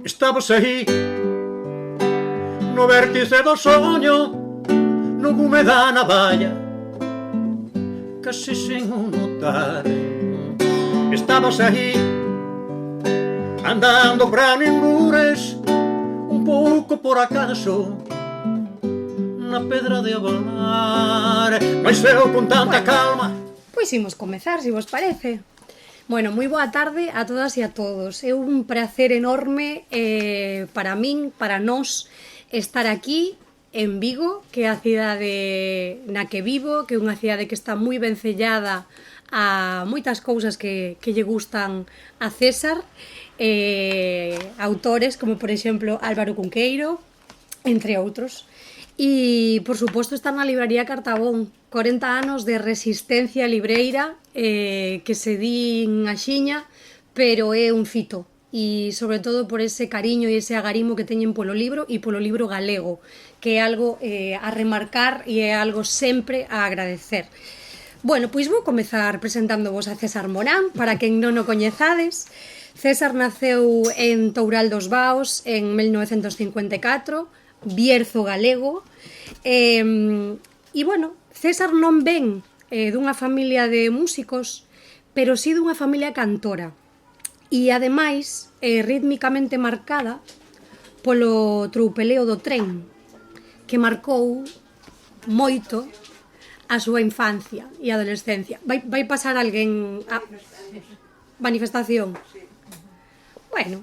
Estabas aí no vértice do soño, no gume da navalla, casi sin o notar. Estabas aí andando para ningures, un pouco por acaso, na pedra de abonar. Mas eu con tanta calma. Pois imos comezar, se vos parece. Bueno, moi boa tarde a todas e a todos. É un placer enorme para min, para nós, estar aquí en Vigo, que é a cidade na que vivo, que é unha cidade que está moi vencellada a moitas cousas que lle gustan a César, autores como, por exemplo, Álvaro Cunqueiro, entre outros. E, por suposto, está na libraría Cartabón, 40 anos de resistencia libreira, que se din axiña, pero é un fito. E, sobre todo, por ese cariño e ese agarimo que teñen polo libro e polo libro galego, que é algo a remarcar e é algo sempre a agradecer. Bueno, pois vou comezar presentándovos a César Morán, para quen non o coñezades. César naceu en Toural dos Baos en 1954, Bierzo galego, e, bueno, César non ven dunha familia de músicos, pero sí dunha familia cantora, e ademais rítmicamente marcada polo troupeleo do tren, que marcou moito a súa infancia e adolescencia. Vai pasar alguén a manifestación? Bueno,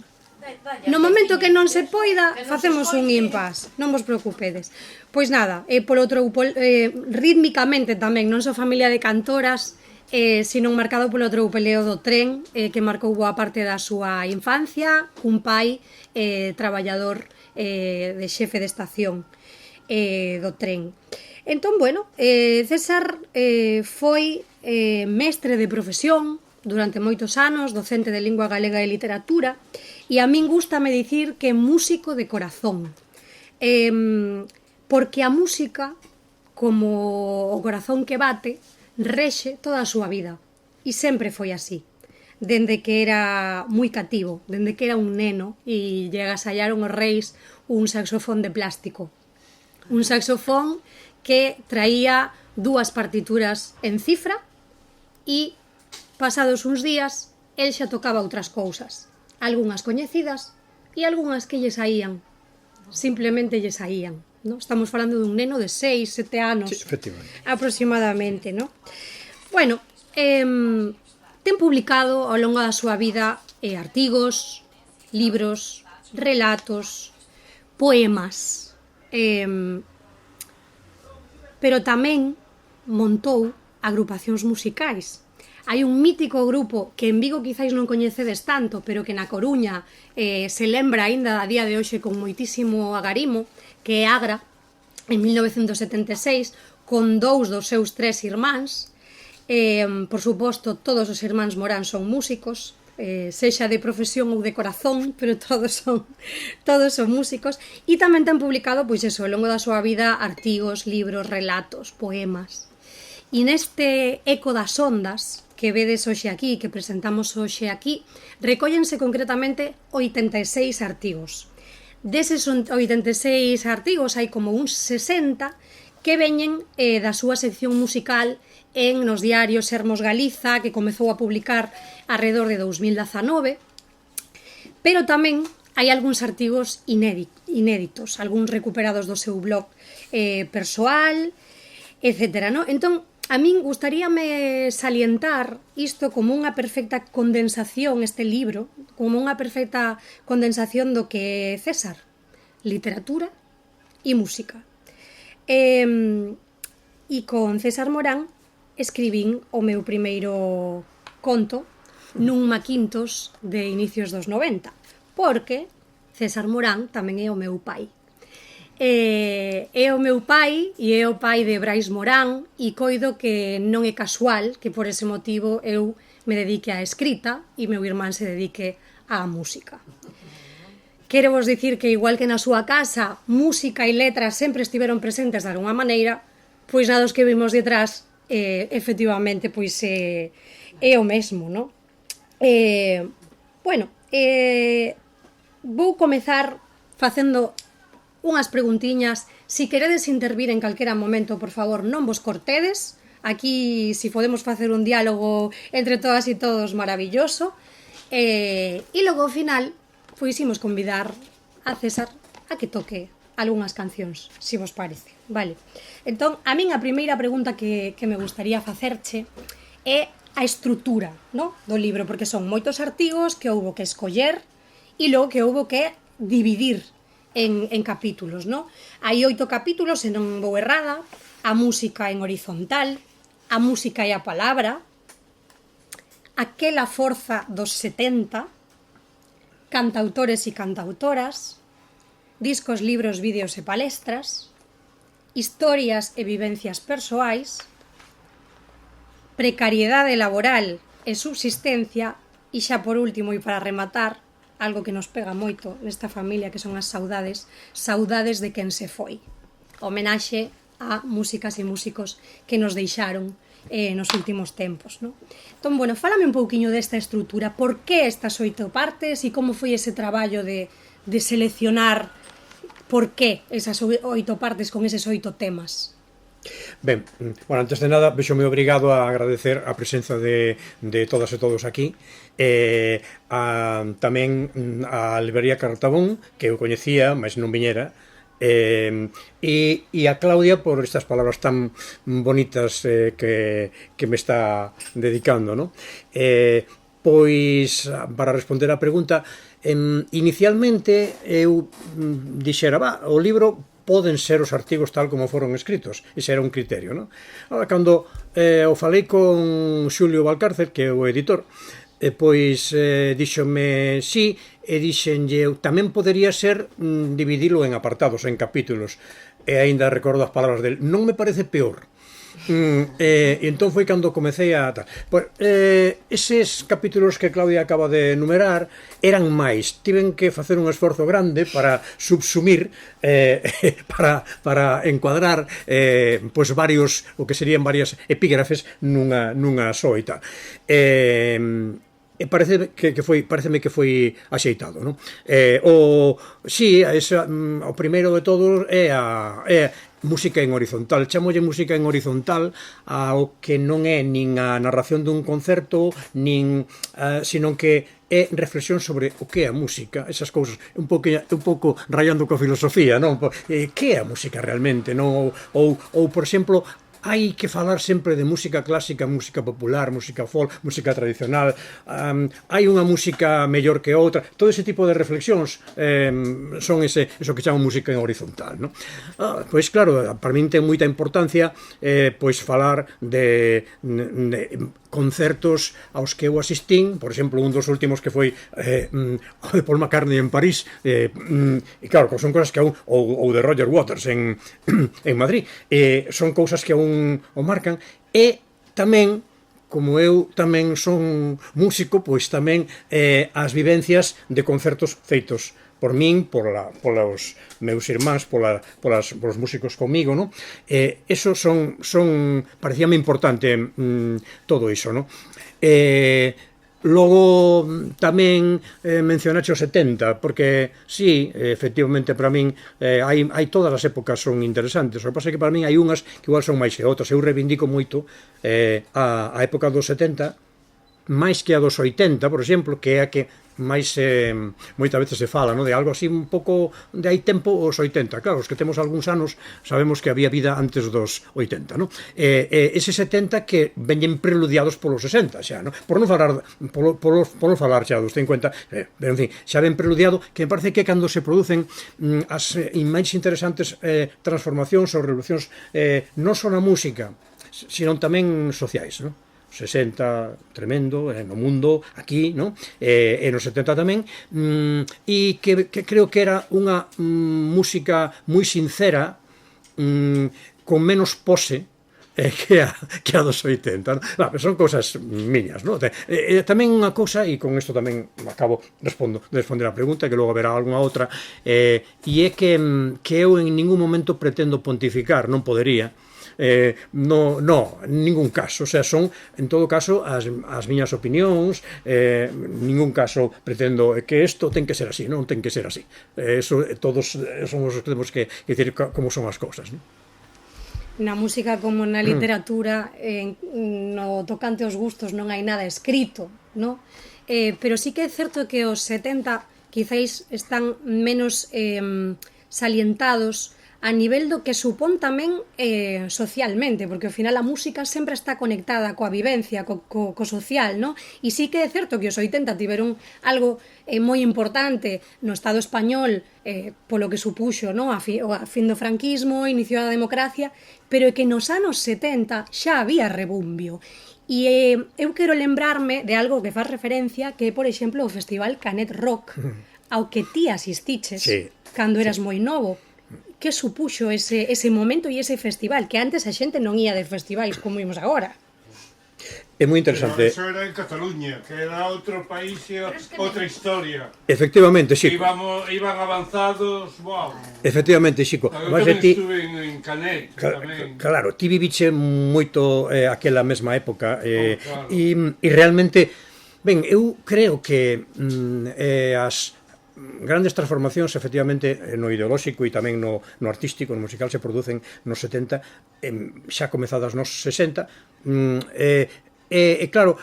no momento que non se poida, facemos un impas, non vos preocupedes. Pois nada, polo rítmicamente tamén, non só familia de cantoras, sino marcado polo troupeleo do tren, que marcou boa parte da súa infancia, un pai traballador de xefe de estación do tren. Entón, bueno, César foi mestre de profesión durante moitos anos, docente de lingua galega e literatura, e a min gústame dicir que é músico de corazón, porque a música, como o corazón que bate, rexe toda a súa vida, e sempre foi así, dende que era moi cativo, dende que era un neno e lle agasallaron os reis un saxofón de plástico, un saxofón que traía 2 partituras en cifra e, pasados uns días, el xa tocaba outras cousas, algunhas coñecidas e algunhas que lle saían, simplemente lle saían, ¿no? Estamos falando dun neno de 6, 7 anos, sí, aproximadamente, ¿no? Bueno, ten publicado ao longo da súa vida artigos, libros, relatos, poemas, pero tamén montou agrupacións musicais. Hai un mítico grupo que en Vigo quizáis non coñecedes tanto, pero que na Coruña se lembra aínda a día de hoxe con moitísimo agarimo, que é Agra, en 1976, con 2 dos seus 3 irmáns. Por suposto, todos os irmáns Morán son músicos, sexa de profesión ou de corazón, pero todos son músicos, e tamén ten publicado, pois eso, ao longo da súa vida, artigos, libros, relatos, poemas. E neste eco das ondas que vedes hoxe aquí, que presentamos hoxe aquí, recóllense concretamente 86 artigos. Deses 86 artigos hai como uns 60 que veñen da súa sección musical nos diarios Sermos Galiza, que comezou a publicar alrededor de 2019, pero tamén hai algúns artigos inéditos, algúns recuperados do seu blog persoal, etc. Entón, a min gustaríame salientar isto como unha perfecta condensación, este libro, como unha perfecta condensación do que é César, literatura e música. E con César Morán escribín o meu primeiro conto nun Maquintos de inicios dos 90, porque César Morán tamén é o meu pai. É o meu pai e é o pai de Brais Morán, e coido que non é casual que por ese motivo eu me dedique á escrita e meu irmán se dedique á música. Quero vos dicir que igual que na súa casa música e letras sempre estiveron presentes de alguna maneira, pois nada dos que vimos detrás efectivamente pois é o mesmo, non? Bueno, vou comezar facendo unhas preguntiñas. Si queredes intervir en calquera momento, por favor, non vos cortedes. Aquí, si podemos facer un diálogo entre todas e todos, maravilloso. E logo, ao final, pois imos convidar a César a que toque algunhas cancións, si vos parece. Vale. Entón, a min a primeira pregunta que me gustaría facerche é a estrutura, no, do libro, porque son moitos artigos que houbo que escoller e logo que houbo que dividir en capítulos, no? Hai 8 capítulos, se non vou errada: a música en horizontal, a música e a palabra, aquela forza dos 70, cantautores e cantautoras, discos, libros, vídeos e palestras, historias e vivencias persoais, precariedade laboral e subsistencia, e xa por último e para rematar, algo que nos pega moito nesta familia, que son as saudades de quen se foi. Homenaxe a músicas e músicos que nos deixaron nos últimos tempos, no? Entón, bueno, fálame un pouquiño desta estrutura. Por que estas 8 partes e como foi ese traballo de seleccionar por que esas 8 partes con eses 8 temas? Ben, bueno, antes de nada, vexome obrigado a agradecer a presenza de todas e todos aquí, tamén a Librería Cartabón, que eu coñecía, mas non viñera, e a Claudia por estas palabras tan bonitas que me está dedicando, ¿no? Pois, para responder á pregunta, inicialmente eu dixera, o libro poden ser os artigos tal como foron escritos. Ese era un criterio, non? Ahora, cando o falei con Xulio Valcárcel, que é o editor, pois díxome sí, e dixenlle eu tamén podería ser dividilo en apartados, en capítulos, e aínda recordo as palabras del non me parece peor. E entón foi cando comecei a tal. Pois, eses capítulos que Claudia acaba de enumerar eran máis, tiven que facer un esforzo grande para subsumir, para encuadrar pois varios, o que serían varias epígrafes nunha só e tal. E pareceme que foi axeitado, non? O primeiro de todos é a música en horizontal. Chamolle música en horizontal ao que non é nin a narración dun concerto, nin sino que é reflexión sobre o que é a música, esas cousas, un pouco rayando coa filosofía, non? Que é a música realmente, non? Ou por exemplo, hai que falar sempre de música clásica, música popular, música folk, música tradicional, hai unha música mellor que outra, todo ese tipo de reflexións son eso que chaman música en horizontal, non? Pois claro, para min ten moita importancia pois falar de concertos aos que eu asistín, por exemplo, un dos últimos que foi o de Paul McCartney en París, e claro, son cousas que aún, ou de Roger Waters en Madrid, son cousas que aún o marcan, e tamén, como eu tamén son músico, pois tamén as vivencias de concertos feitos por min, polos meus irmáns, polos músicos comigo, non? Eso parecíame importante todo iso, non? Logo tamén mencionaxe os 70, porque sí, efectivamente para min hai todas as épocas son interesantes. O que pasa é que para min hai unhas que igual son máis que outras. Eu reivindico moito a época dos 70 máis que a dos 80, por exemplo, que é a que máis moitas veces se fala, no? De algo así un pouco de hai tempo os 80. Claro, os que temos algúns anos sabemos que había vida antes dos 80, no? Ese 70 que veñen preludiados polos 60 xa, no? Por non falar falar xa dos 50, pero en fin, xa ven preludiado, que me parece que cando se producen as máis interesantes transformacións ou revolucións non só na música, sino tamén sociais, no? 60, tremendo, no mundo, aquí, no? E nos 70 tamén, e que creo que era unha música moi sincera, con menos pose que a dos 80, no? Son cousas miñas, no? Tamén unha cousa, e con isto tamén acabo de responder a pregunta, que logo haberá algunha outra, e é que eu en ningún momento pretendo pontificar, non podería, ningún caso, o sea, son en todo caso as miñas opinións, ningún caso pretendo que isto ten que ser así, non ten que ser así, eso todos somos os que temos que decir como son as cousas, non? Na música como na literatura, no tocante aos gustos non hai nada escrito, no? Pero sí que é certo que os 70 quizáis están menos salientados a nivel do que supón tamén socialmente, porque ao final a música sempre está conectada coa vivencia, co social, no? E sí que é certo que os 80 tiveron algo moi importante no Estado español, polo que supuxo, no? a fin do franquismo, inicio da democracia, pero é que nos anos 70 xa había rebumbio. E eu quero lembrarme de algo que faz referencia, que é, por exemplo, o Festival Canet Rock, ao que ti asistiches cando eras moi novo. Que supuxo ese momento e ese festival, que antes a xente non ia de festivais como imos agora? É moi interesante. Pero eso era en Cataluña, que era outro país e outra historia. Efectivamente, Xico. Iban avanzados, wow. Efectivamente, Xico. Eu tamén estuve en Canet, tamén. Claro, ti viviche moito aquela mesma época, Claro. E realmente, ben, eu creo que as grandes transformacións efectivamente no ideolóxico e tamén no artístico, no musical se producen nos 70, xa comezadas nos 60, claro,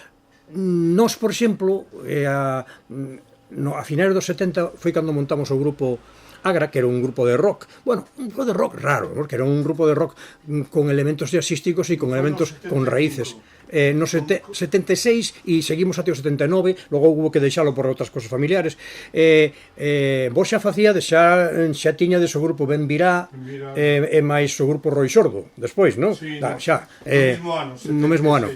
nós, por exemplo, a finais dos 70 foi cando montamos o grupo Agra, que era un grupo de rock, bueno, un grupo de rock raro, porque era un grupo de rock con elementos jazzísticos e con elementos con raíces. No 76 e seguimos até o 79, logo hubo que deixalo por outras cosas familiares. Vos xa facíades, xa tiñades o grupo Ben Virá e máis o grupo Roi Sordo despois, non? Sí, xa, no mesmo ano.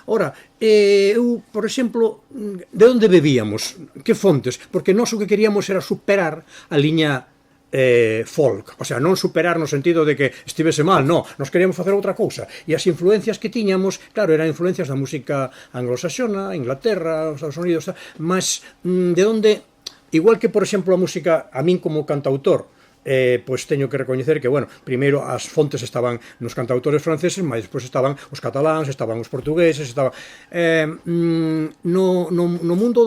Ora, eu, por exemplo, de onde bebíamos? Que fontes? Porque nós o que queríamos era superar a liña folk, o sea, non superar no sentido de que estivese mal, non, nos queríamos facer outra cousa, e as influencias que tiñamos, claro, eran influencias da música anglosaxona, Inglaterra, os Estados Unidos, mas de onde, igual que, por exemplo, a música, a min como cantautor, pois teño que recoñecer que, bueno, primeiro as fontes estaban nos cantautores franceses, mas despois estaban os cataláns, estaban os portugueses, estaban no mundo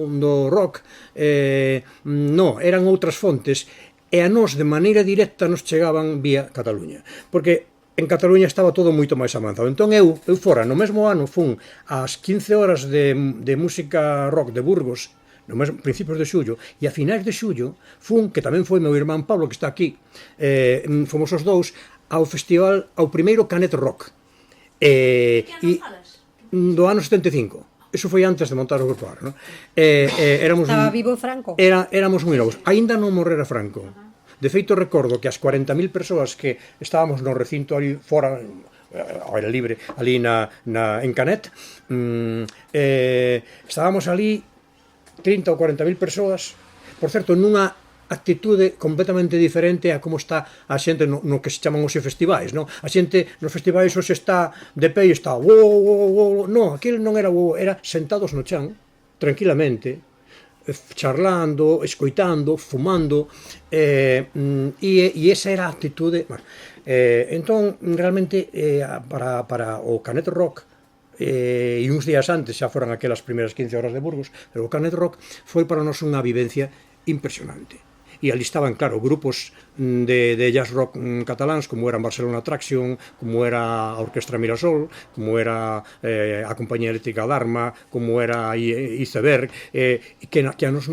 do rock, non, eran outras fontes, e a nós de maneira directa nos chegaban vía Cataluña, porque en Cataluña estaba todo moito máis avanzado. Entón eu fora, no mesmo ano fun ás 15 horas de música rock de Burgos, no mesmo principios de xullo, e a finais de xullo fun, que tamén foi meu irmán Pablo, que está aquí, fomos os dous ao festival, ao primeiro Canet Rock, do ano 75. Eso foi antes de montar o grupo Agra, non? Estaba vivo Franco? Éramos moi novos. Aínda non morrera Franco. De feito, recordo que as 40.000 persoas que estábamos no recinto ali fora, ao aire libre, ali en Canet, estábamos ali 30 ou 40.000 persoas, por certo, nunha actitude completamente diferente a como está a xente no que se chaman hoxe festivais, non? A xente nos festivais hoxe está de pé e está non, aquilo non era era sentados no chan, tranquilamente, charlando, escoitando, fumando, e esa era a actitude. Entón, realmente, para o Canet Rock, e uns días antes xa foran aquelas primeiras 15 horas de Burgos, pero o Canet Rock foi para nós unha vivencia impresionante. E ali estaban, claro, grupos de jazz rock cataláns, como eran Barcelona Traction, como era a Orquestra Mirasol, como era a Compañía Eléctrica Dharma, como era Iceberg, que a nos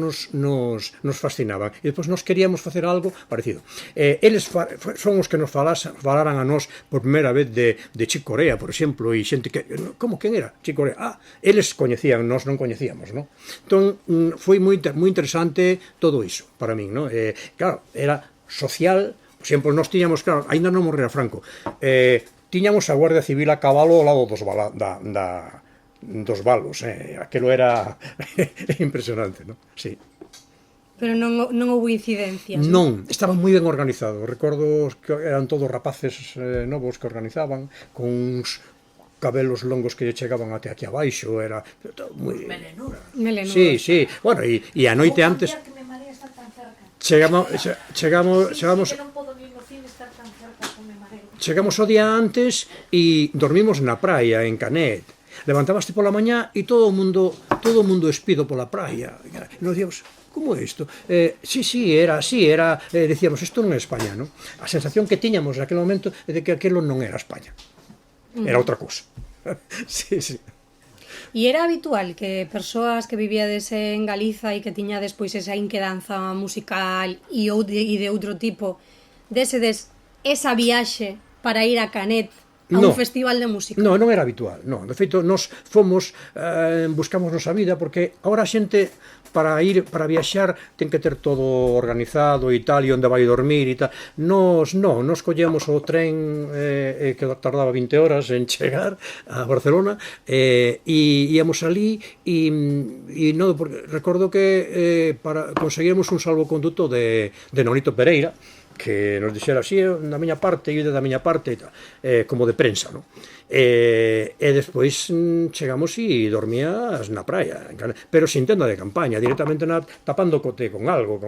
fascinaban. E depois nos queríamos facer algo parecido. Eles son os que nos falaran a nós por primeira vez de Chick Corea, por exemplo, e xente que... Como, quen era? Chick Corea. Eles coñecían, nós non coñecíamos, non? Entón, foi moi interesante todo iso, para min, non? Claro, era social, por exemplo, nós tiñamos, claro, aínda non morrera Franco, tiñamos a Guardia Civil a cabalo ao lado dos balos, aquilo era impresionante, non? Sí. Pero non houve incidencias? Non, estaba moi ben organizado, recordo que eran todos rapaces novos que organizaban, con uns cabelos longos que lle chegaban até aquí abaixo, era moi... Melenura. Sí, bueno, e a noite antes... Chegamos chegamos o día antes e dormimos na praia, en Canet. Levantabaste pola mañá e todo o mundo espido pola praia. E nos díamos, como é isto? Sí, era, decíamos, isto non é España, non? A sensación que tiñamos naquele momento é de que aquilo non era España. Era outra cousa. Sí. E era habitual que persoas que vivíades en Galiza e que tiña despois esa inquedanza musical e de outro tipo, desedes esa viaxe para ir a Canet a un festival de música? Non era habitual, non. De feito, nos fomos, buscamos nosa vida, porque agora a xente para viaxar ten que ter todo organizado e tal, e onde vai dormir e tal. Nos collemos o tren que tardaba 20 horas en chegar a Barcelona, e íamos ali, e recordo que conseguimos un salvoconduto de Nonito Pereira, que nos dixera así, da miña parte, e da miña parte, como de prensa, non? E despois chegamos e dormías na praia, pero sin tenda de campaña, directamente tapando cote con algo,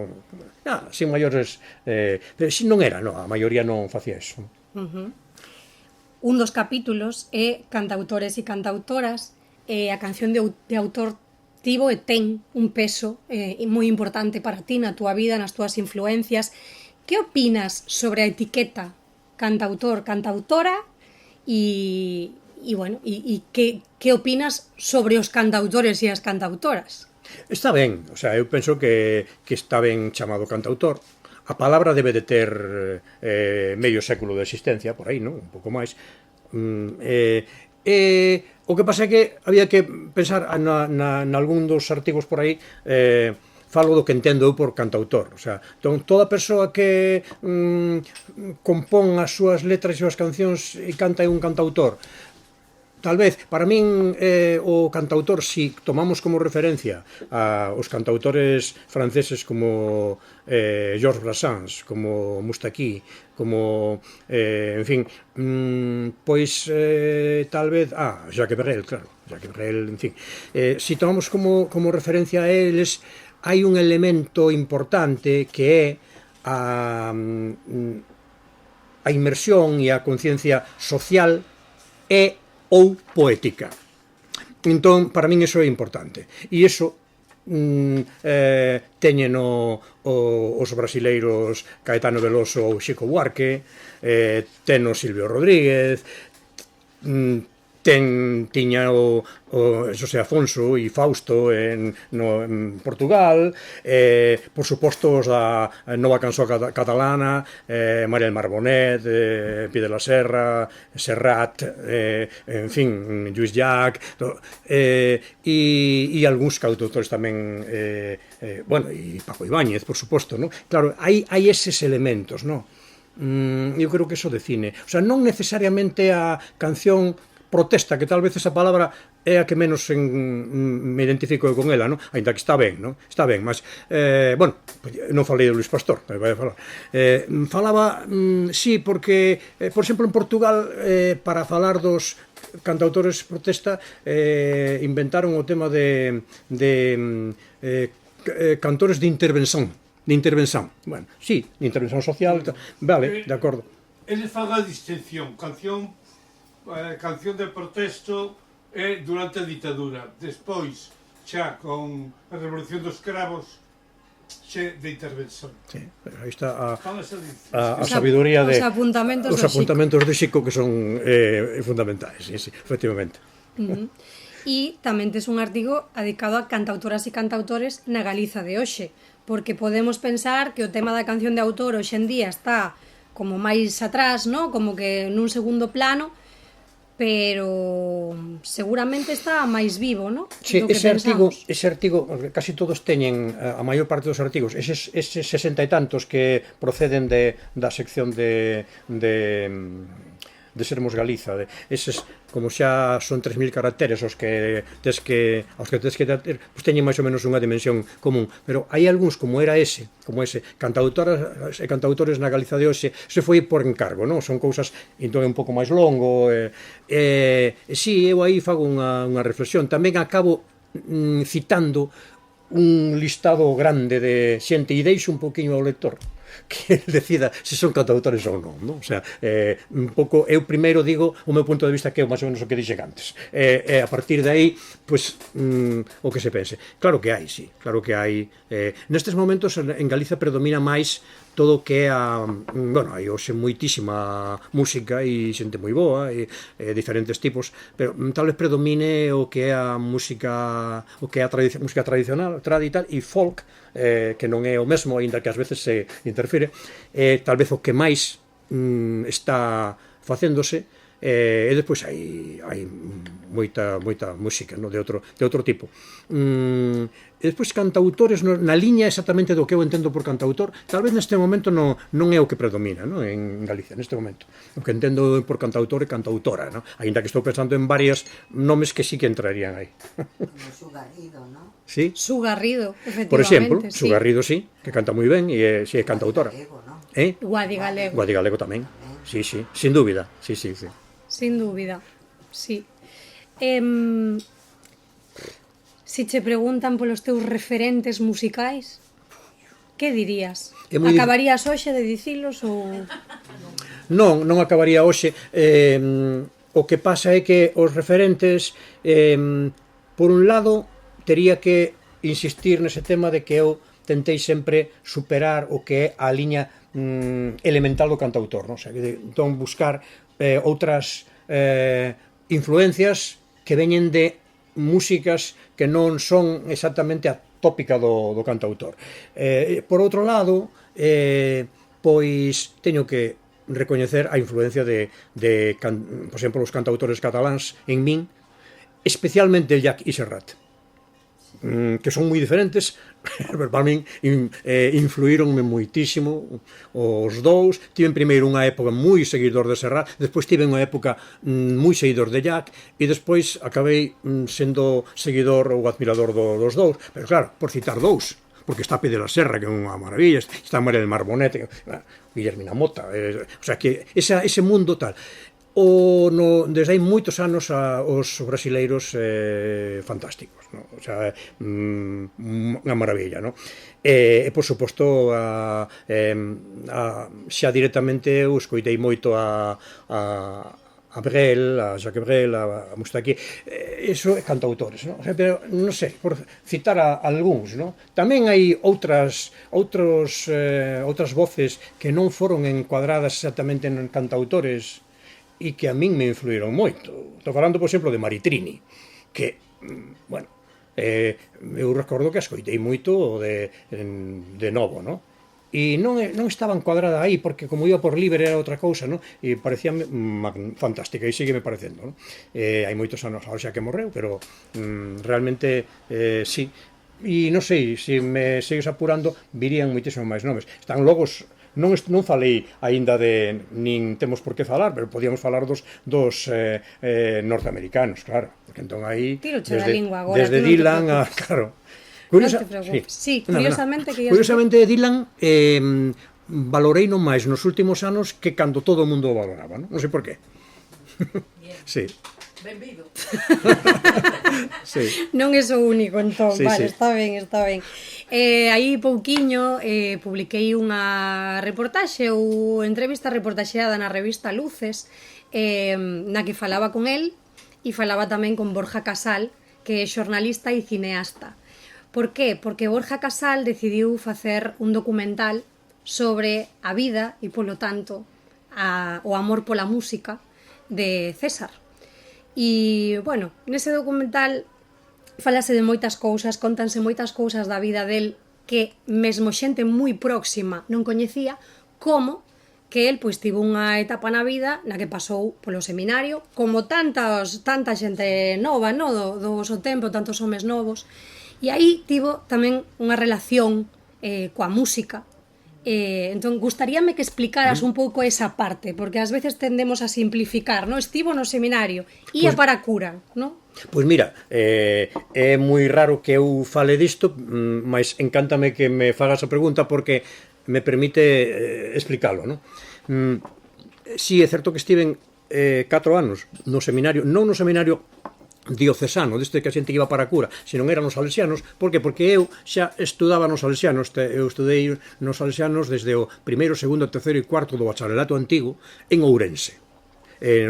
sin maiores... pero si non era, a maioría non facía eso. Un dos capítulos é cantautores e cantautoras, e a canción de autor tivo e ten un peso moi importante para ti na túa vida, nas túas influencias. Que opinas sobre a etiqueta cantautor, cantautora e que opinas sobre os cantautores e as cantautoras? Está ben, eu penso que está ben chamado cantautor. A palabra debe de ter medio século de existencia, por aí, non? Un pouco máis. O que pasa é que había que pensar nalgún dos artigos por aí, falo do que entendo eu por cantautor, toda persoa que compón as súas letras e as súas cancións e canta é un cantautor. Tal vez, para min, o cantautor, si tomamos como referencia os cantautores franceses como Georges Brassens, como Moustaki, como, en fin, pois, tal vez, Jacques Brel, claro, Jacques Brel, en fin. Si tomamos como referencia a eles, hai un elemento importante que é a inmersión e a conciencia social ou poética. Entón, para min iso é importante. E iso teñeno os brasileiros Caetano Veloso ou Chico Buarque, teno Silvio Rodríguez, tiña o José Afonso e Fausto en Portugal, por suposto os da Nova Canción Catalana, María del Mar Bonet, Pi de la Serra, Serrat, en fin, Lluís Llach, e algúns cantautores tamén, bueno, e Paco Ibáñez, por suposto, non? Claro, hai eses elementos, non? Eu creo que eso define. Non necesariamente a canción protesta, que tal vez esa palabra é a que menos me identifico con ela, non? Ainda que está ben, non? Está ben, mas, bueno, non falei de Luís Pastor, falaba, sí, porque, por exemplo, en Portugal, para falar dos cantautores protesta, inventaron o tema de cantores de intervención, bueno, sí, de intervención social, vale, de acordo. Eles fan a distinción, canción de protesto durante a ditadura, despois xa con a revolución dos cravos xe de intervención. Sí, aí está a sabiduría de os apuntamentos de Xico, que son fundamentais, sí, efectivamente. E tamén tes un artigo dedicado a cantautoras e cantautores na Galiza de hoxe, porque podemos pensar que o tema da canción de autor hoxe en día está como máis atrás, ¿no? Como que nun segundo plano, pero seguramente está máis vivo, non? Sí, ese artigo, casi todos teñen, a maior parte dos artigos, eses 60 e tantos que proceden da sección de Sermos Galiza, eses, como xa son 3.000 caracteres aos que tes que ter, pois teñen máis ou menos unha dimensión común, pero hai algúns, como ese, cantautoras e cantautores na Galiza de hoxe, se foi por encargo, non? Son cousas, entón é un pouco máis longo, si, eu aí fago unha reflexión, tamén acabo citando un listado grande de xente, e deixo un poquinho ao lector, que decida se son cantautores ou non, non? O sea, un pouco, eu primeiro digo o meu punto de vista que é máis ou menos o que dixen antes. A partir de aí, pois, o que se pense. Claro que hai, sí, claro que hai. Nestes momentos en Galiza predomina máis todo o que é bueno, hai hoxe moitísima música e xente moi boa e diferentes tipos, pero tal vez predomine o que é a música, o que é a música tradicional, tradital e folk, que non é o mesmo, aínda que ás veces se interfire, tal vez o que máis está facéndose, e despois hai moita música, no? de outro tipo. E despois cantautores na liña exactamente do que eu entendo por cantautor, tal vez neste momento non é o que predomina, no? En Galicia, neste momento. O que entendo por cantautor e cantautora, no? Aínda que estou pensando en varios nomes que sí que entrarían aí. Como Su Garrido, ¿no? Sí? Su Garrido, efectivamente. Por exemplo, sí. Su Garrido sí, que canta moi ben e sí é cantautora. Galego, ¿no? Guadi Galego. Guadi Galego tamén. Sí, sí, sin dúbida. Sí. Sin dúbida, sí. Si che preguntan polos teus referentes musicais, que dirías? Acabarías hoxe de dicilos ou... Non acabaría hoxe. O que pasa é que os referentes, por un lado, tería que insistir nese tema de que eu tentei sempre superar o que é a liña elemental do cantautor, non? O sea, entón buscar outras influencias que veñen de músicas que non son exactamente a tópica do cantautor. Por outro lado, pois teño que recoñecer a influencia por exemplo, os cantautores cataláns en min, especialmente el Llach y Serrat, que son moi diferentes, pero para min influíronme moitísimo os dous. Tiven primeiro unha época moi seguidor de Serrat, despois tive unha época moi seguidor de Llach e despois acabei sendo seguidor ou admirador dos dous, pero claro, por citar dous, porque está Pide la Serra, que é unha maravilla, está María del Mar Bonet, Guillermina Mota, o sea que ese mundo tal. Desde hai moitos anos os brasileiros fantásticos, no? O sea, unha maravilla, no? E por suposto xa directamente eu escoitei moito a Brel, a Jacques Brel, a Moustaki, eso é cantautores, no? O sea, pero non sei, por citar algúns, no? Tamén hai outras voces que non foron encuadradas exactamente en cantautores e que a min me influíron moito. Estou falando, por exemplo, de Maritrini, que, bueno, eu recordo que escoitei moito de novo, no? E non estaba encuadrada aí, porque como iba por libre era outra cousa, no? E parecía fantástica, e sigue me parecendo, no? Hai moitos anos ahora xa que morreu, pero realmente sí. E non sei, se me sigues apurando, virían moitísimo máis nomes. Están logos. Non falei aínda nin temos por que falar, pero podíamos falar dos norteamericanos, claro, porque entón aí desde Dylan a, claro. Curiosamente Dylan valorei non máis nos últimos anos que cando todo o mundo o valoraba, non sei por qué. Sí. Benvido. Sí. Non é o único, entón, vale, está ben. Aí pouquiño publiquei unha reportaxe ou entrevista reportaxeada na revista Luces, na que falaba con el e falaba tamén con Borja Casal, que é xornalista e cineasta. Por qué? Porque Borja Casal decidiu facer un documental sobre a vida e, polo tanto, o amor pola música de César. E, bueno, nese documental falase de moitas cousas, contanse moitas cousas da vida del que mesmo xente moi próxima non coñecía, como que el pois tivo unha etapa na vida na que pasou polo seminario, como tanta xente nova, no, do seu tempo, tantos homes novos, e aí tivo tamén unha relación coa música. Entón, gustaríame que explicaras un pouco esa parte, porque ás veces tendemos a simplificar, no? Estivo no seminario, ia para a cura, no? Pois mira, é moi raro que eu fale disto, mas encántame que me fagas a pregunta porque me permite explicalo, no? Si é certo que estiven 4 anos no seminario, non no seminario diocesano, deste que a xente que iba para a cura, se non eran os salesianos. Por que? Porque eu xa estudaba nos salesianos, eu estudei nos salesianos desde o primeiro, segundo, terceiro e cuarto do bacharelato antigo en Ourense,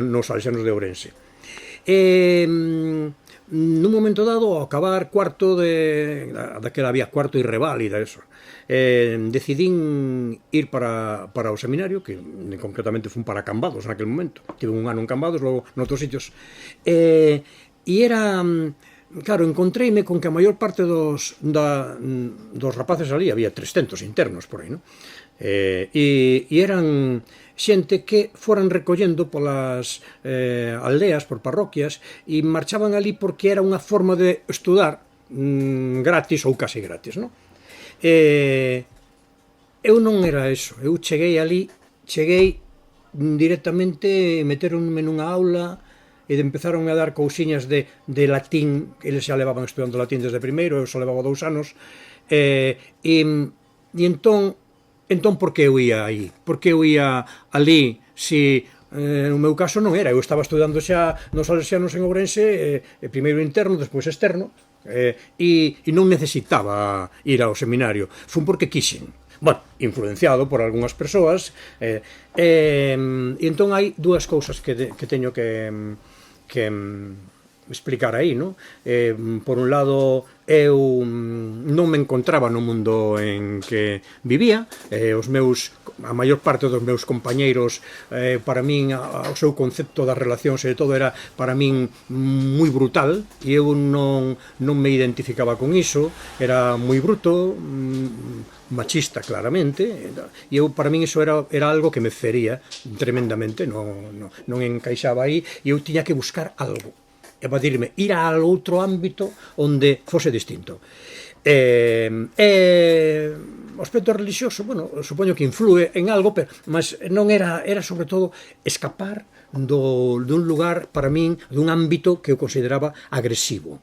nos salesianos de Ourense. Nun momento dado, ao acabar cuarto daquela había cuarto e reválida, eso, decidín ir para o seminario, que concretamente fun para Cambados naquele momento. Tive un ano en Cambados, logo noutros sitios. E era, claro, encontreime con que a maior parte dos rapaces ali, había 300 internos por aí, non? E eran xente que foran recollendo polas aldeas, por parroquias, e marchaban ali porque era unha forma de estudar gratis ou casi gratis, non? Eu non era eso, eu cheguei directamente, meteronme nunha aula e empezaron a dar cousiñas de latín, eles xa levaban estudando latín desde primeiro, eu só levaba 2 anos, e entón, por que eu ia aí? Por que eu ia ali, se no meu caso non era, eu estaba estudando xa nos salesianos en Ourense, primeiro interno, despois externo, e non necesitaba ir ao seminario, fun porque quixen. Bueno, influenciado por algunhas persoas, e entón hai dúas cousas que teño que explicar aí, non? Por un lado, eu non me encontraba no mundo en que vivía, a maior parte dos meus compañeiros, para min, o seu concepto das relacións e de todo era para min moi brutal, e eu non me identificaba con iso, era moi bruto, machista claramente, e eu, para min iso era algo que me fería tremendamente, non encaixaba aí, e eu tiña que buscar algo, evadirme, ir a outro ámbito onde fose distinto. O aspecto religioso, bueno, supoño que influe en algo, mas non era sobre todo escapar dun lugar, para min, dun ámbito que eu consideraba agresivo.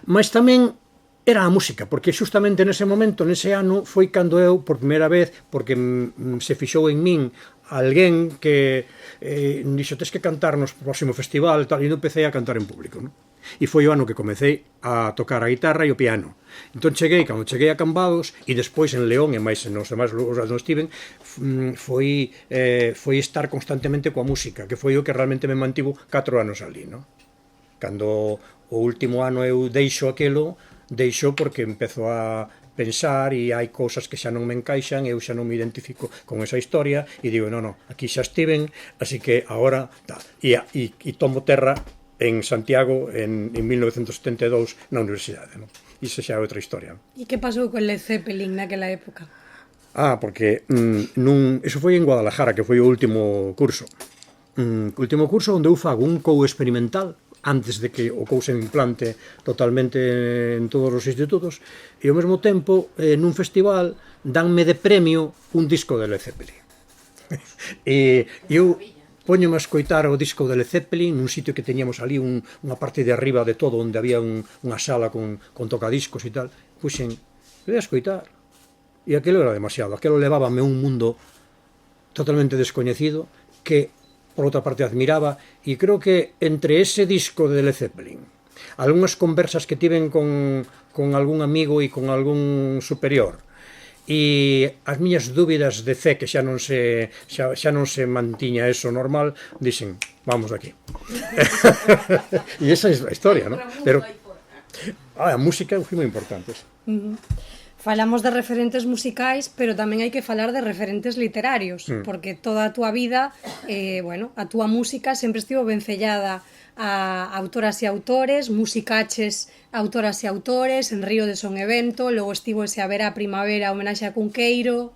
Mas tamén era a música, porque xustamente nese momento, nese ano, foi cando eu, por primeira vez, porque se fixou en min alguén que dixo, tes que cantar no próximo festival, tal, e non empecé a cantar en público, non? E foi o ano que comecei a tocar a guitarra e o piano. Entón cando cheguei a Cambados, e despois en León, e máis nos demais lugares onde estiven, foi estar constantemente coa música, que foi o que realmente me mantivo 4 anos ali, non? Cando o último ano eu deixo porque empezo a pensar e hai cousas que xa non me encaixan, eu xa non me identifico con esa historia e digo, non, aquí xa estiven, así que agora e tomo terra en Santiago en 1972 na universidade, non? Iso xa é outra historia. E que pasou con Led Zeppelin naquela época? Porque eso foi en Guadalajara, que foi o último curso. O último curso onde eu fago un cou experimental antes de que o cousa se implante totalmente en todos os institutos, e ao mesmo tempo, nun festival, danme de premio un disco de Led Zeppelin. E eu póñome a escoitar o disco de Led Zeppelin nun sitio que teníamos ali, unha parte de arriba de todo, onde había unha sala con tocadiscos e tal. Puxen, voy a escoitar. E aquilo era demasiado, aquilo levábame a un mundo totalmente descoñecido que por outra parte admiraba, e creo que entre ese disco de Led Zeppelin, algunhas conversas que tiven con algún amigo e con algún superior, e as miñas dúbidas de fe, que xa non se mantiña eso normal, dixen, vamos aquí. E esa é a historia, non? Pero a música foi moi importante. Falamos de referentes musicais, pero tamén hai que falar de referentes literarios, porque toda a túa vida, a túa música sempre estivo vencellada a autoras e autores, musicaches autoras e autores, en Río de Son Evento, logo estivo ese Haber a Primavera, homenaxe a Cunqueiro.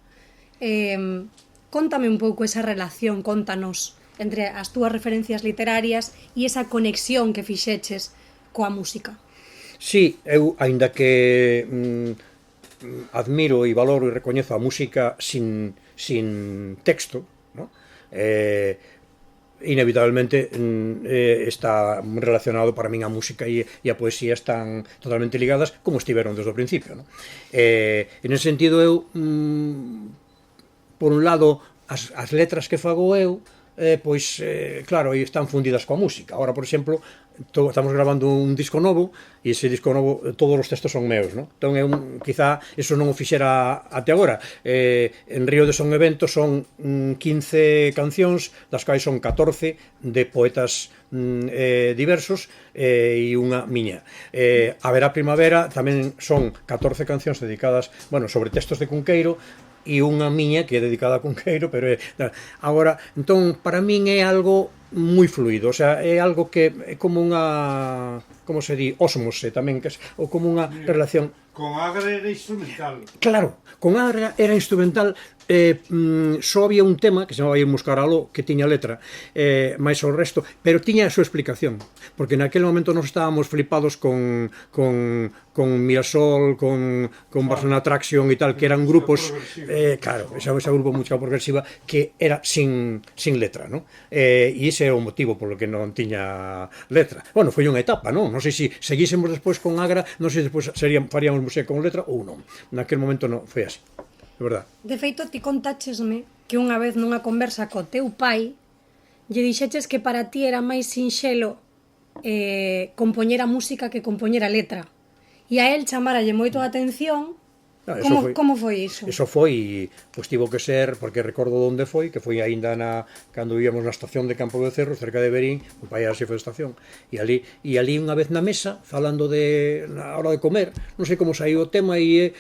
Cóntame un pouco esa relación, contanos, entre as túas referencias literarias e esa conexión que fixeches coa música. Sí, eu, aínda que admiro e valoro e recoñezo a música sin texto, ¿no? Inevitablemente está relacionado para min a música e a poesía están totalmente ligadas, como estiveron desde o principio, ¿no? En ese sentido eu, por un lado, as letras que fago eu, claro, están fundidas coa música. Ahora, por exemplo, estamos grabando un disco novo e ese disco novo todos os textos son meus, non? Entón quizá eso non o fixera até agora. En Río de Son Evento son 15 cancións, das quais son 14 de poetas diversos e unha miña. Haberá Primavera tamén son 14 cancións dedicadas, bueno, sobre textos de Cunqueiro, e unha miña que é dedicada a Cunqueiro, pero agora, entón, para min é algo moi fluido, o sea, é algo que é como unha, como se di, ósmose tamén, que é, ou como unha relación. Con Agra era instrumental. Claro, con Agra era instrumental, só había un tema que se chamaba Irmos Caraló, que tiña letra, máis o resto, pero tiña a súa explicación, porque naquele momento nos estábamos flipados con Mirasol, con Barcelona Traction e tal, que eran grupos, claro, ese grupo música progresiva que era sin letra, non? E ese é o motivo polo que non tiña letra. Bueno, foi unha etapa, non? Non sei se seguísemos despois con Agra, non sei se despois faríamos música con letra ou non. Naquele momento non, foi así. De verdad. De feito, ti contáchesme que unha vez nunha conversa co teu pai lle dixeches que para ti era máis sinxelo compoñer a música que compoñer a letra. E a él chamaralle moito a atención. Como foi iso? Eso foi, pois tivo que ser, porque recordo onde foi, que foi aínda cando íbamos na estación de Campo de Cerro, cerca de Berín, o pai era xefe de estación, e ali unha vez na mesa, falando na hora de comer, non sei como saiu o tema, e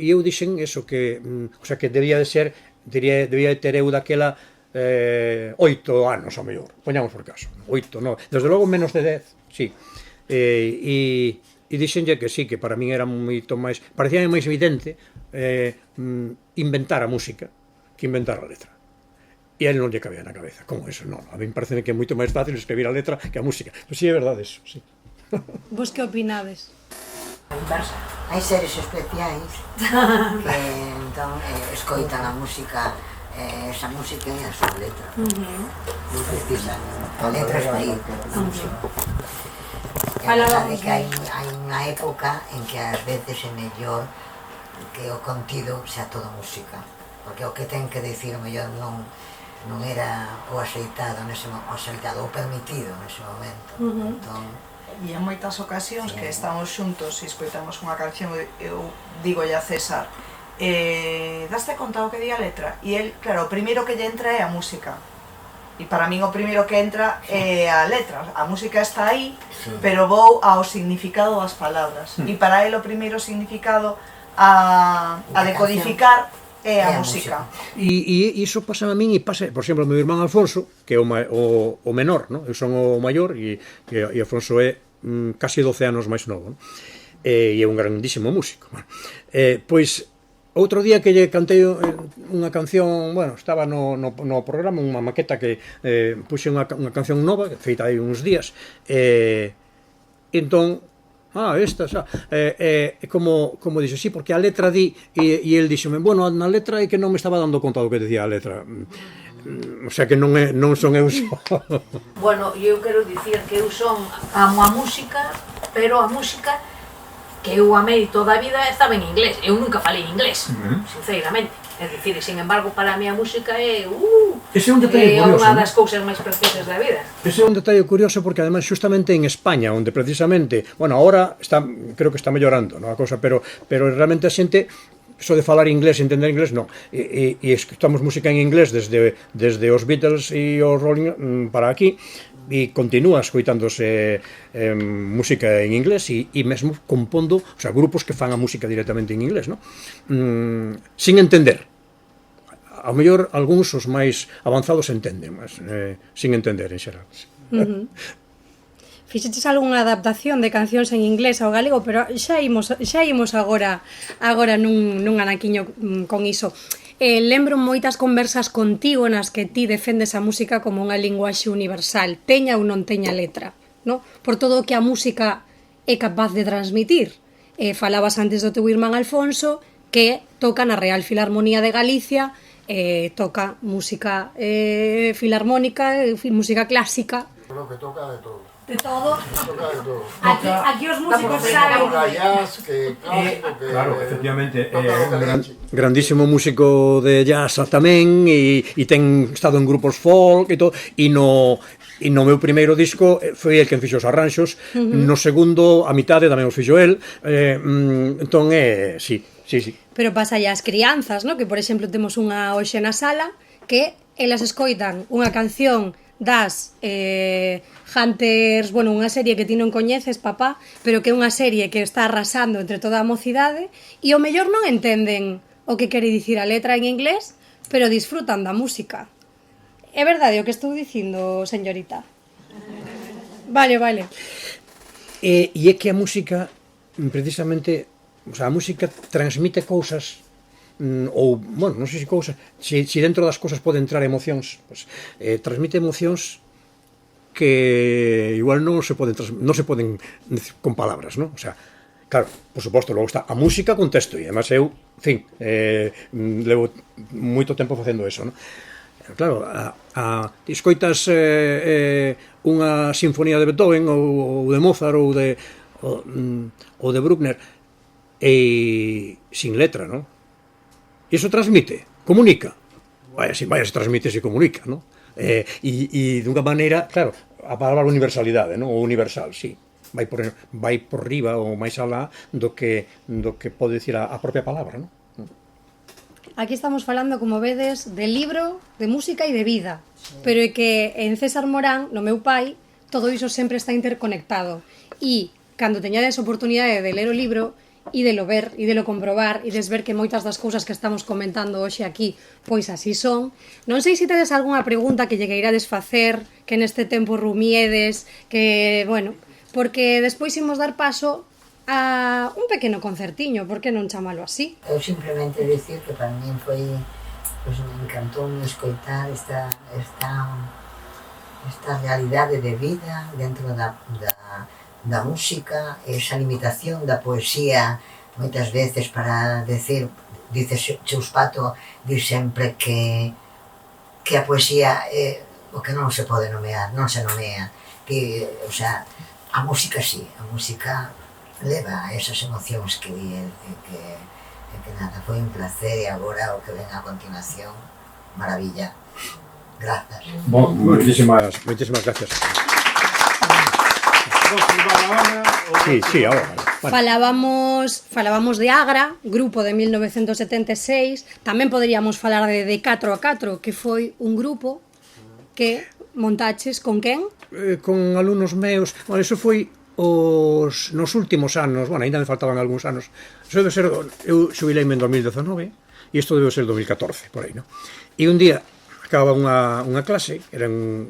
eu dixen eso, que, o sea, que debía de ser, debía de ter eu daquela 8 anos, ao mellor, poñamos por caso, 8, 9, desde logo menos de 10, sí, e dixenlle que sí, que para min era moito máis, parecía máis evidente inventar a música que inventar a letra. E a él non lle cabía na cabeza, como eso, non, a mí me parece que é moito máis fácil escribir a letra que a música. Pero sí, é verdade eso, sí. Vos que opinades? Hai seres especiais que entón escoitan a música, esa música e a súa letra. Non precisan letras para ir a música. É verdade que hai unha época en que ás veces é mellor que o contido sea todo música, porque o que ten que decir mellor non era o axeitado ou permitido nese momento. Entón, e en moitas ocasións que estamos xuntos e escoitamos unha canción, eu digolle a César, daste conta o que di a letra? E el, claro, o primeiro que lle entra é a música. E para min o primeiro que entra é a letra. A música está aí, pero vou ao significado das palabras. E para el o primeiro significado a decodificar é a música. E iso pasa a min e pasa, por exemplo, o meu irmán Alfonso, que é o menor, non? Eu son o maior e Alfonso é casi 12 anos máis novo, non? E é un grandísimo músico. Pois outro día que lle cantei unha canción, bueno, estaba no programa, unha maqueta que puxe unha canción nova, feita hai uns días, entón, esta, xa, como dixo, sí, porque a letra di, e el dixome, bueno, na letra é que non me estaba dando conta do que decía a letra, o sea que non son eu só. Bueno, eu quero dicir que eu amo a música, pero a música que eu amei toda a vida estaba en inglés. Eu nunca falei inglés, sinceramente. É dicir, sin embargo, para mí a música é unha das cousas máis preciosas da vida. Ese é un detalle curioso porque además xustamente en España, onde precisamente, bueno, ahora creo que está mellorando, non, a cosa, pero realmente a xente iso de falar inglés e entender inglés, non. E escutamos música en inglés desde os Beatles e os Rolling para aquí, e continúa escoitándose música en inglés e mesmo compondo, o sea, grupos que fan a música directamente en inglés, non? Sin entender. Ao mellor algúns os máis avanzados entenden, mas sin entender en xeral. Fixeches algunha adaptación de cancións en inglés ao galego, pero xa imos agora nun anaquiño con iso. Lembro moitas conversas contigo nas que ti defendes a música como unha linguaxe universal, teña ou non teña letra, no? Por todo o que a música é capaz de transmitir. Falabas antes do teu irmán Alfonso, que toca na Real Filarmonía de Galicia, toca música filarmónica, música clásica. Creo que toca de todo. De todo. Toca de todo. Aquí os músicos saben. Toca jazz, que clásico, que... Claro, efectivamente, grandísimo músico de jazz tamén, e ten estado en grupos folk e todo, e E no meu primeiro disco foi el quen fixo os arranxos, no segundo, a mitade tamén os fixo el, entón sí. Pero pasa as crianzas, no? Que, por exemplo, temos unha hoxe na sala que elas escoitan unha canción das Hunters, bueno, unha serie que ti non coñeces, papá, pero que é unha serie que está arrasando entre toda a mocidade e o mellor non entenden o que quere dicir a letra en inglés, pero disfrutan da música. É verdade o que estou dicindo, señorita? Vale. E é que a música, precisamente, o sea, a música transmite cousas, ou, bueno, non sei se cousas, se dentro das cousas pode entrar emocións, pues, transmite emocións que igual non se poden decir con palabras, non? O sea, claro, por suposto, logo está a música con texto, e además eu, en fin, levo moito tempo facendo eso, non? Claro, escoitas unha sinfonía de Beethoven ou de Mozart ou de Bruckner sin letra, non? Iso transmite, comunica. Vaya, se transmite, se comunica, non? E dunha maneira, claro, a palabra universalidade, non? O universal, sí. Vai por riba ou máis alá do que pode dicir a propia palabra, non? Aquí estamos falando, como vedes, de libro, de música e de vida. Pero é que en César Morán, no meu pai, todo iso sempre está interconectado. E, cando teñades oportunidade de ler o libro, e de lo ver, e de lo comprobar, e de ver que moitas das cousas que estamos comentando hoxe aquí, pois así son. Non sei se tedes algunha pregunta que lle queirades facer, que neste tempo rumiedes, que, bueno, porque despois imos dar paso a un pequeno concertiño, por que non chamalo así? Eu simplemente dicir que para min foi, pues, me encantou escoitar esta realidade de vida dentro da música, esa limitación da poesía, moitas veces para decir, dice Chus Pato, di sempre que a poesía é o que non se pode nomear, non se nomea, que, o sea, a música sí, a música leva a esas emocións que di el, que nada, foi un placer, e agora o que ven a continuación, maravilla. Grazas. Moitísimas gracias. Sí, ahora. Bueno. Falábamos de Agra, grupo de 1976, tamén poderíamos falar de 4x4, que foi un grupo que montaches con quen? Con alumnos meus, bueno, eso foi nos últimos anos, bueno, ainda me faltaban algúns anos. Eso debe ser, eu xubileime en 2019 e isto debe ser 2014, por aí, non? E un día acababa unha clase, eran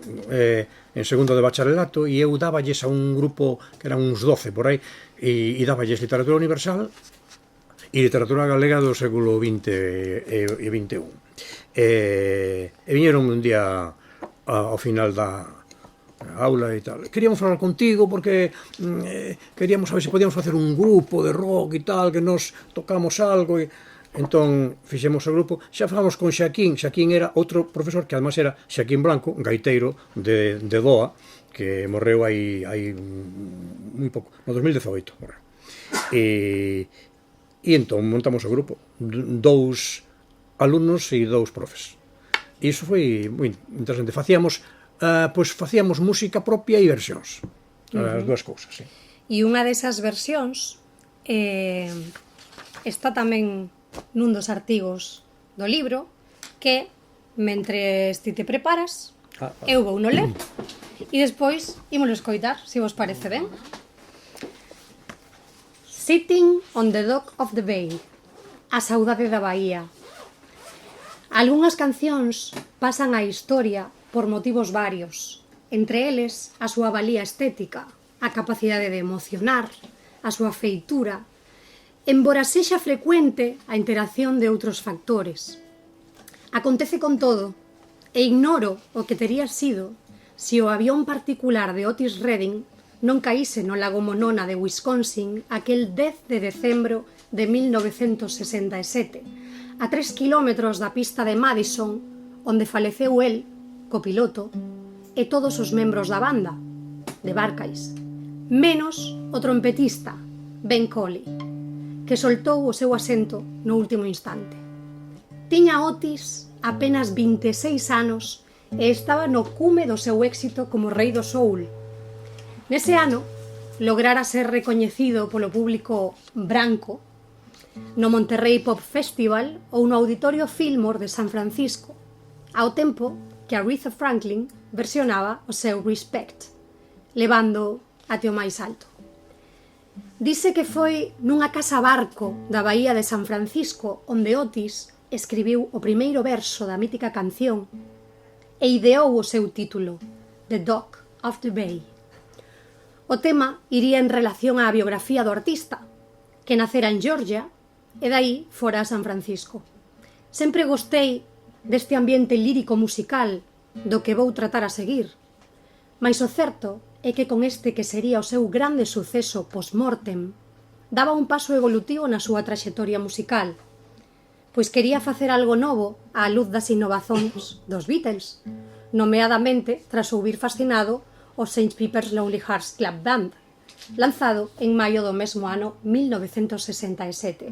en segundo de bacharelato, e eu daballes a un grupo que eran uns 12 por aí, e daballes literatura universal e literatura galega do século XX e XXI. E viñeron un día ao final da aula e tal. Queríamos falar contigo porque queríamos saber se podíamos facer un grupo de rock e tal, que nos tocamos algo e entón fixemos o grupo. Xa falamos con Xaquín era outro profesor que además era Xaquín Blanco, gaiteiro de Doa, que morreu hai moi pouco, no 2018 morreu. E entón montamos o grupo, 2 alumnos e 2 profes. E iso foi moi interesante. Facíamos música propia e versións, as dúas cousas, sí. E unha desas versións está tamén nun dos artigos do libro, que, mentres ti te preparas, eu vou no ler, e despois ímolo escoitar, se vos parece ben. Sitting on the dock of the bay, a saudade da bahía. Algunhas cancións pasan á historia por motivos varios, entre eles a súa valía estética, a capacidade de emocionar, a súa feitura, embora sexa frecuente a interacción de outros factores. Acontece con todo, e ignoro o que tería sido se o avión particular de Otis Redding non caíse no lago Monona de Wisconsin aquel 10 de decembro de 1967, a 3 kilómetros da pista de Madison, onde faleceu el, copiloto, e todos os membros da banda, de Barcais, menos o trompetista, Ben Colley, que soltou o seu asento no último instante. Tiña Otis apenas 26 anos e estaba no cume do seu éxito como rei do soul. Nese ano, lograra ser recoñecido polo público branco no Monterrey Pop Festival ou no Auditorio Fillmore de San Francisco, ao tempo que Aretha Franklin versionaba o seu Respect, levando até o máis alto. Dice que foi nunha casa barco da Bahía de San Francisco onde Otis escribiu o primeiro verso da mítica canción e ideou o seu título, The Dock of the Bay. O tema iría en relación á biografía do artista, que nacera en Georgia e dai fora a San Francisco. Sempre gostei deste ambiente lírico musical do que vou tratar a seguir, mais o certo é que con este que sería o seu grande suceso post-mortem, daba un paso evolutivo na súa traxectoria musical, pois quería facer algo novo á luz das innovacións dos Beatles, nomeadamente tras ouvir fascinado o St. Pepper's Lonely Hearts Club Band, lanzado en maio do mesmo ano 1967.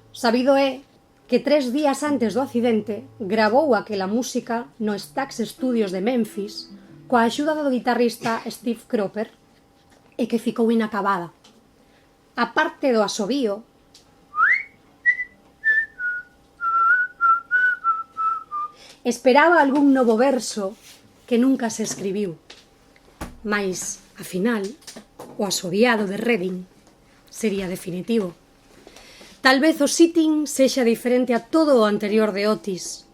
Sabido é que 3 días antes do accidente gravou aquela música no Stax Studios de Memphis coa axuda do guitarrista Steve Cropper e que ficou inacabada. A parte do asobío, esperaba algún novo verso que nunca se escribiu, mais, afinal, o asobiado de Redding sería definitivo. Tal vez o Sitting sexa diferente a todo o anterior de Otis,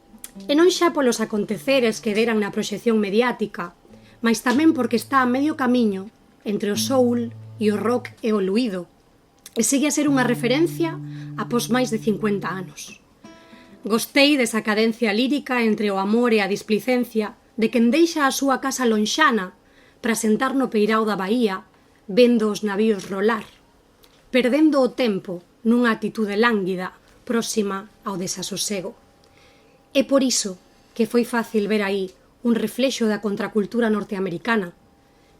e non xa polos aconteceres que deran na proxección mediática, mais tamén porque está a medio camiño entre o soul e o rock evoluído, e segue a ser unha referencia após máis de 50 anos. Gostei desa cadencia lírica entre o amor e a displicencia de quen deixa a súa casa lonxana para sentar no peirao da bahía vendo os navíos rolar, perdendo o tempo nunha atitude lánguida próxima ao desasosego. É por iso que foi fácil ver aí un reflexo da contracultura norteamericana,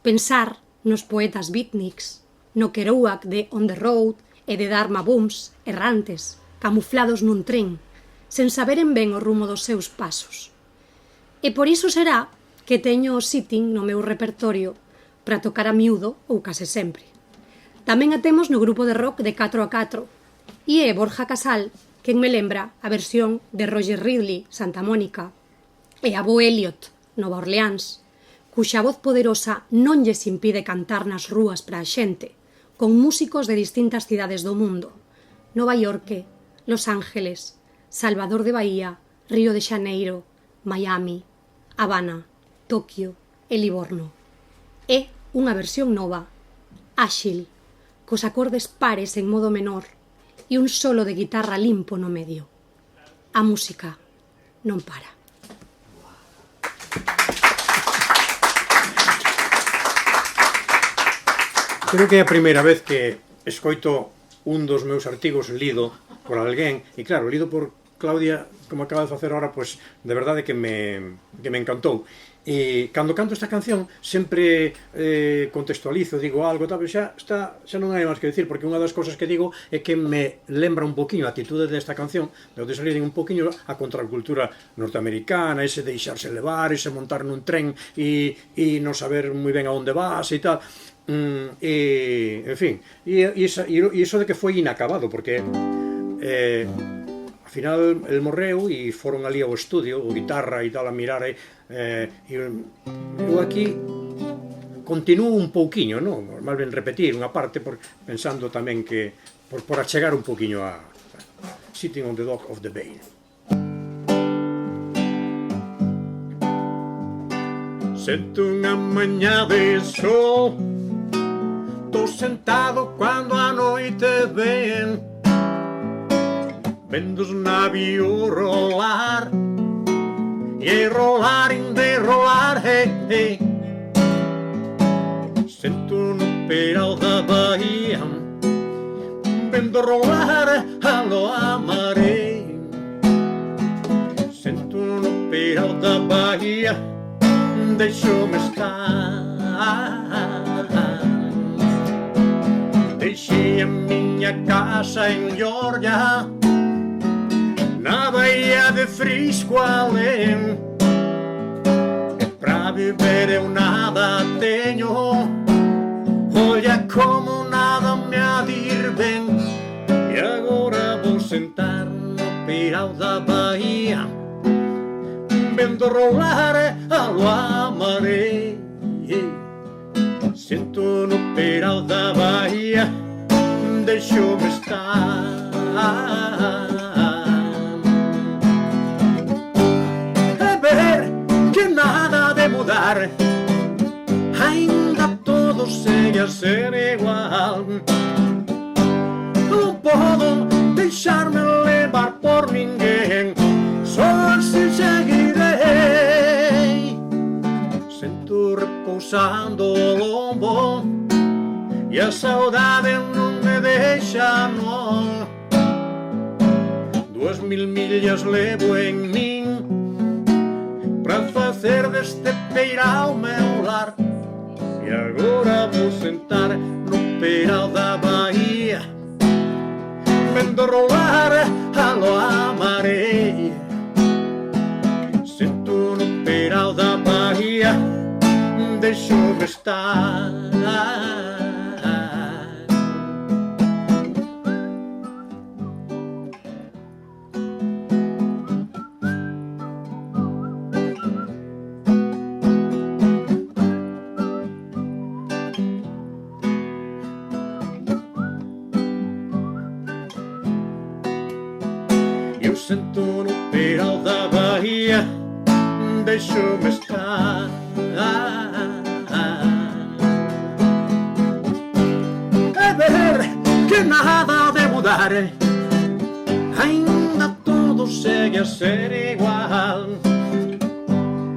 pensar nos poetas beatniks, no Kerouac de On the Road e de Dharma Bums errantes, camuflados nun tren, sen saberen ben o rumo dos seus pasos. E por iso será que teño o Sitting no meu repertorio para tocar a miúdo ou case sempre. Tamén a temos no grupo de rock de 4x4 e é Borja Casal quen me lembra a versión de Roger Ridley, Santa Mónica, e a Bo Elliot, Nova Orleans, cuxa voz poderosa non lles impide cantar nas rúas para a xente, con músicos de distintas cidades do mundo, Nova York, Los Ángeles, Salvador de Bahía, Río de Xaneiro, Miami, Habana, Tokio e Livorno. É unha versión nova, áxil, cos acordes pares en modo menor e un solo de guitarra limpo no medio. A música non para. Creo que é a primeira vez que escoito un dos meus artigos lido por alguén, e claro, lido por Claudia, como acaba de facer ahora, pois de verdade que me encantou. E cando canto esta canción sempre contextualizo, digo algo, tal, xa non hai máis que dicir, porque unha das cousas que digo é que me lembra un poquinho a atitude desta canción, de Otis Redding, un poquinho a contracultura norteamericana, ese deixarse levar, ese montar nun tren e non saber moi ben a onde vas e tal. En fin, e iso de que foi inacabado, porque ao final el morreu e foron ali ao estudio, o guitarra e tal, a mirar e eu aquí continuo un pouquiño, non? Mal ben repetir unha parte, pensando tamén que por achegar un pouquiño a Sitting on the Dock of the Bay. Sento unha mañá de sol, tô sentado cando a noite ven, vendo os navios rolar e rolar de rolar, hey. Sento no peral da bahía, vendo rolar a maré. Sento no peral da bahía, deixo-me estar. Deixei a miña casa en Georgia, na bahía de Frisco alén, viver eu nada teño, olla como nada me ha de ir ben. E agora vou sentar no peirao da baía, vendo rolar a lua maré. Sento no peirao da baía, deixo-me estar. É ver que nada de mudar, ainda todo segue a ser igual. Non podo deixarme levar por ninguén, só así seguirei. Sento repousando o lombo e a saudade non me deixa, non. 2000 millas levo en min pra facer deste peirao meu lar. E agora vou sentar no peirao da baía, vendo rolar a lua maré. Sento no peirao da baía, deixo-me estar. Eu sento no peirao da baía, deixo-me estar. É ver que nada de mudar, ainda todo segue a ser igual.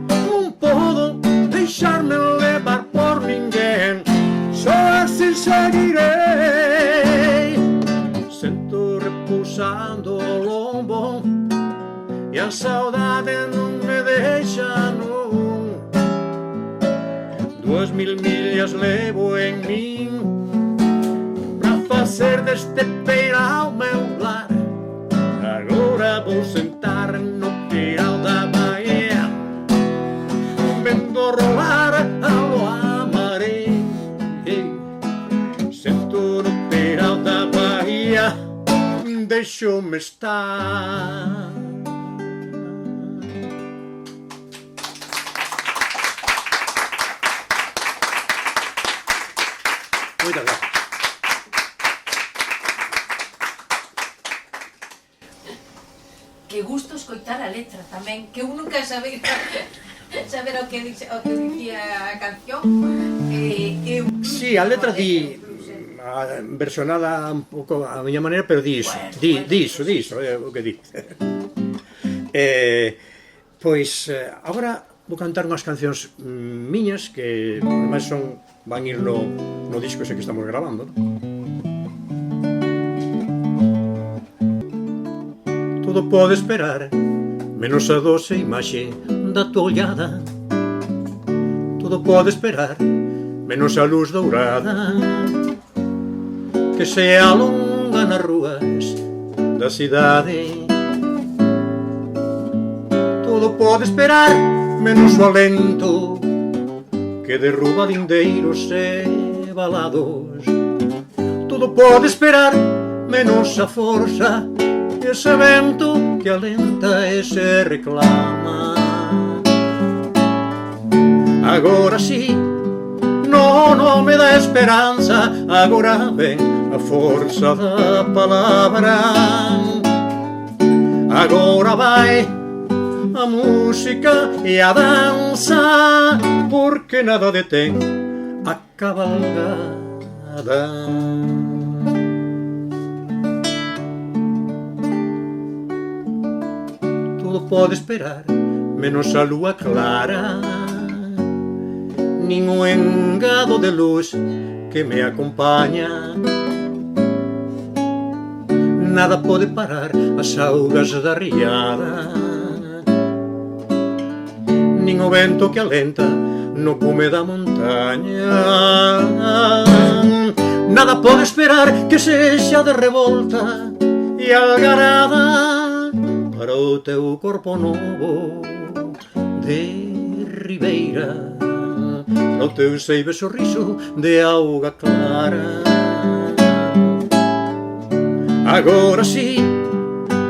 Non podo deixarme levar por ninguén, só así seguirei. Sento repousando o lombo e a saudade non me deixa, non. 2000 millas levo en min pra facer deste peirao meu lar. Agora vou sentar no peirao da baía, vendo rolar a lua maré. Sento no peirao da baía, deixo-me estar. Moitas gracias. Que gusto escoitar a letra tamén, que eu nunca sabía saber o que dicía a canción. Sí, a letra di versionada un pouco a miña maneira, pero di iso, di iso, é o que di. Pois agora vou cantar unhas cancións miñas que ademais van ir no disco ese que estamos grabando. Todo pode esperar, menos a doce imaxe da tua ollada. Todo pode esperar, menos a luz dourada que se alonga nas ruas da cidade. Todo pode esperar, menos o alento que derruba lindeiros e balados. Todo pode esperar, menos a forza ese vento que alenta e se reclama. Agora sí, no me dá esperanza, agora ven a forza da palabra. Agora vai a música e a danza, porque nada detén a cabalgada. Todo pode esperar, menos a lúa clara, nin o engado de luz que me acompaña. Nada pode parar as augas da riada, nin o vento que alenta no cume da montaña. Nada pode esperar que sexa de revolta e algarada para o teu corpo novo de ribeira, no teu seive sorriso de auga clara. Agora sí,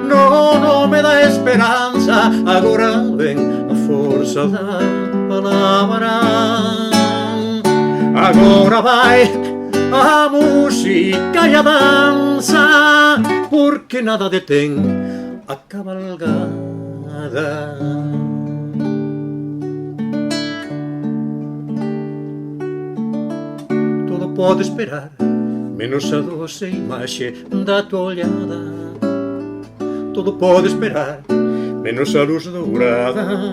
non me dá esperanza, agora ven a forza da palabra. Agora vai a música e a danza, porque nada detén a cabalgada. Todo pode esperar, menos a doce imaxe da tua olhada. Todo pode esperar, menos a luz dourada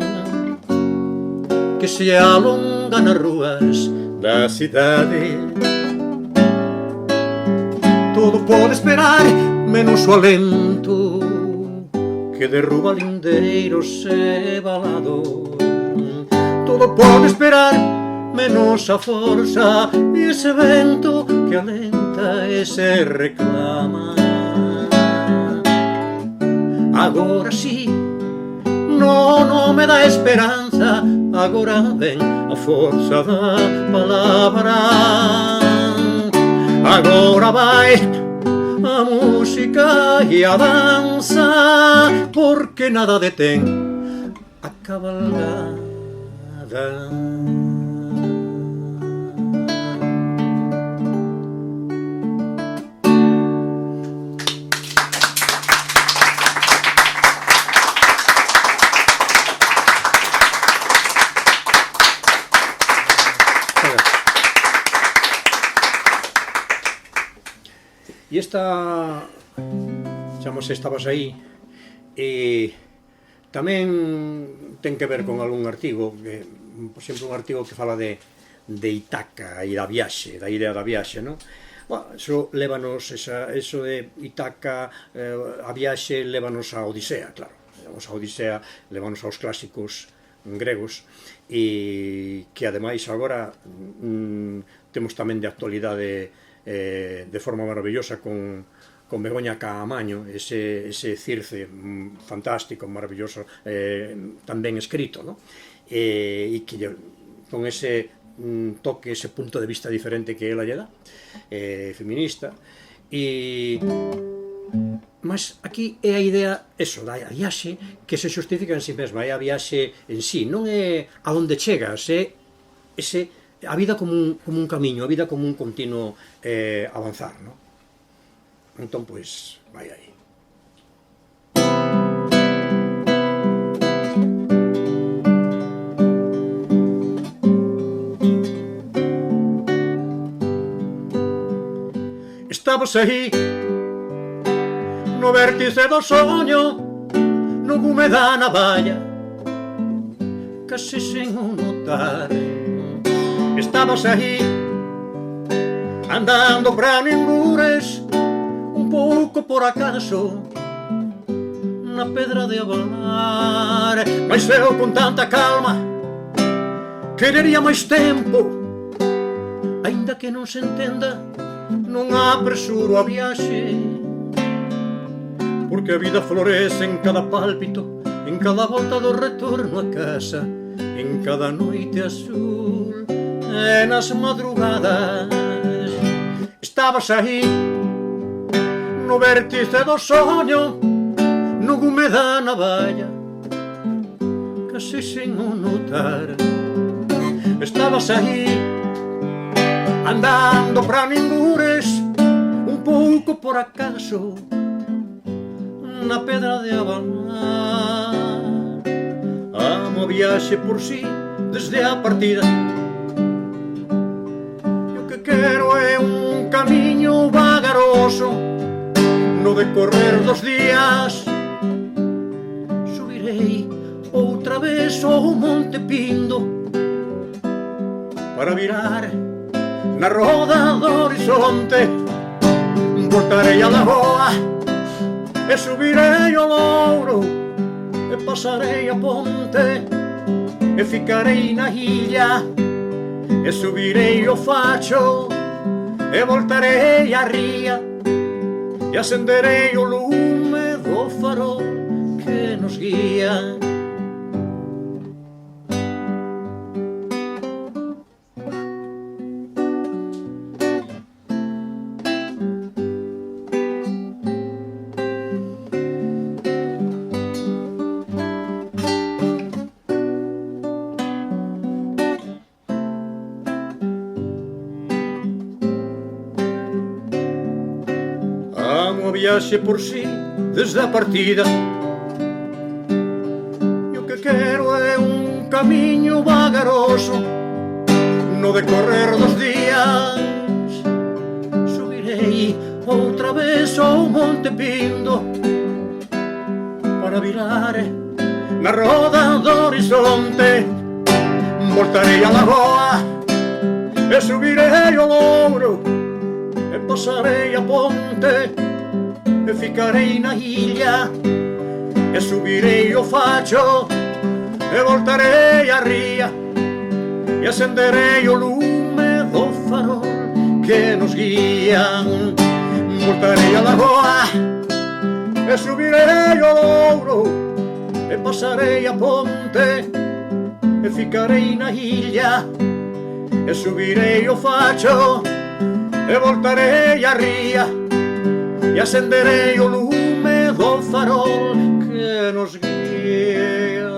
que se alonga nas ruas da cidade. Todo pode esperar, menos o alento que derruba lindeiros e valados. Todo pode esperar, menos a forza e ese vento que alenta e se reclama. Agora sí, non me dá esperanza, agora ven a forza da palabra. Agora vai a música e a danza, porque nada detén a cabalgada. E esta, chamamos Estabas aí, e tamén ten que ver con algún artigo, que, por exemplo, un artigo que fala de Ítaca e da viaxe, da idea da viaxe, non? Bueno, eso lévanos, eso de Ítaca, a viaxe lévanos a Odisea, claro, lévanos a Odisea, lévanos aos clásicos gregos, e que ademais agora temos tamén de actualidade de forma maravillosa con Begoña Caamaño, ese Circe fantástico, maravilloso, tan ben escrito, ¿no? E que con ese toque, ese punto de vista diferente que ela lle dá, feminista, mas aquí é a idea, eso, da viaxe que se justifica en si mesma, é a viaxe en si, non é a onde chegas, é a vida como un camiño, a vida como un continuo avanzar, non? Entón, pois, vai aí. Estabas aí no vértice do soño, no gume da navalla, case sen o notar. Estabas aí andando pra ningures, un pouco por acaso, na pedra de avalar. Mas eu con tanta calma querería máis tempo, aínda que non se entenda, non apresuro a viaxe, porque a vida florece en cada pálpito, en cada volta do retorno a casa, en cada noite azul e nas madrugadas. Estabas aí no vértice do soño, no gume da navalla, case sen o notar. Estabas aí andando pra ningures, un pouco por acaso, na pedra de Habanar. Amo a viaxe por si desde a partida, e o que quero é un camiño vagaroso. No decorrer dos días subirei outra vez ao Monte Pindo para virar na roda do horizonte. Voltarei a lagoa e subirei ao Louro, e pasarei a ponte e ficarei na ilha, e subirei o Facho e voltarei a ría, e acenderei o lume do farol que nos guía. viaxe por si desde a partida. E o que quero é un camiño vagaroso no decorrer dos días. Subirei outra vez ao Monte Pindo para virar na roda do horizonte. Voltarei a Lagoa e subirei o Louro e pasarei a ponte e ficarei na ilha e subirei o Facho e voltarei a ría e acenderei o lume do farol que nos guía. Voltarei a Lagoa e subirei o Louro e pasarei a ponte e ficarei na ilha e subirei o Facho e voltarei a ría e acenderei o lume do farol que nos guía.